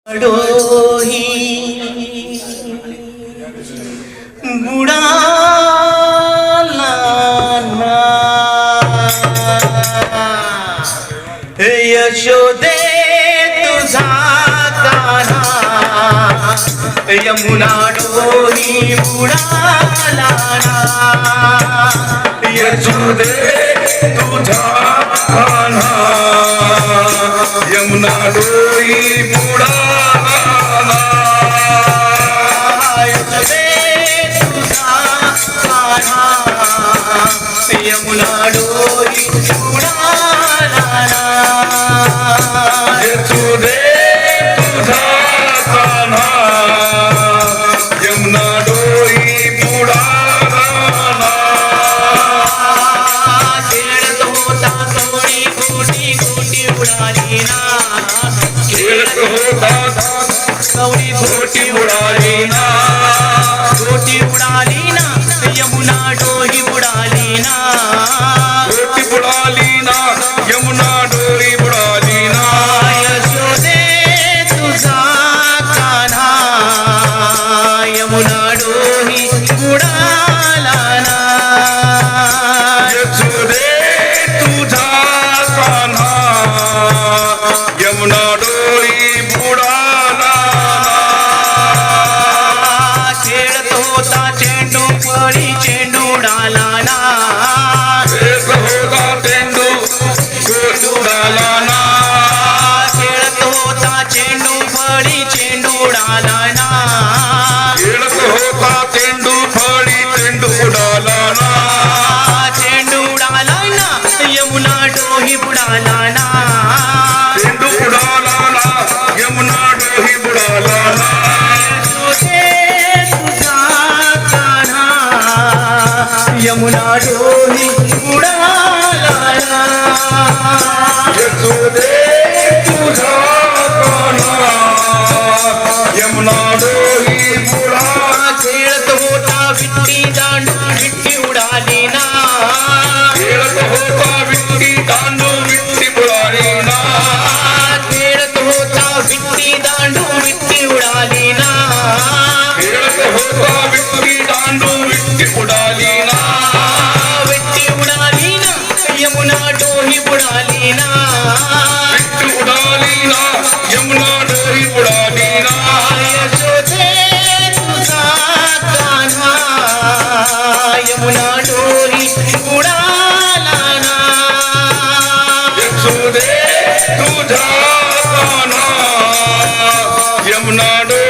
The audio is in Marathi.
डोही बुडाला ना यशोदे तुझा कान्हा यमुना डोही बुडाला ना यशोदे तुझा कान्हा यमुना डोही बुडाला यशोदे तुझा कान्हा यमुना डोही बुडाला ना यशोदे तुझा कान्हा यमुना डोही बुडाला खेळत होता कोणी कोटी कोटी उडाली ना खेळत होता कोणी कोटी बुडाली ना कोटी उडाली ना यमुना डोही बुडाली ना कोटी बुडाली ना यमुना डोही बुडाली ना यशोदे तुझा कान्हा यमुना डोही बुडाला ना यशोदे तुझा कान्हा यमुना डोही बुडाला खेळत होता चेंडू पळी चेंडू उडाला ना खेळत होता चेंडू उडाला ना खेळत होता चेंडू पळी चेंडू उडाला ना खेळत होता चेंडू फळी चेंडू उडाला ना चेंडू उडाला ना यमुना डोही बुडाला ना चेंडू उडाला ना यमुना डोही बुडाला ना यशोदे तुझा कान्हा यमुना डोही बुडाला ना यशोदे तुझा कान्हा यमुना डोही बुडाला खेळत होता विट्टी दांडू विट्टी उडाली ना खेळत होता विट्टी दांडू विट्टी बुडाली ना खेळत होता विट्टी दांडू विट्टी उडाली ना खेळत होता विट्टी दांडू विट्टी बुडाली ना विट्टी उडाली ना यमुना डोही बुडाली ना विट्टी उडाली ना यमुना डोही बुडाली ना यशोदे तुझा कान्हा यमुना डोही बुडाला ना यशोदे तुझा कान्हा यमुना डोही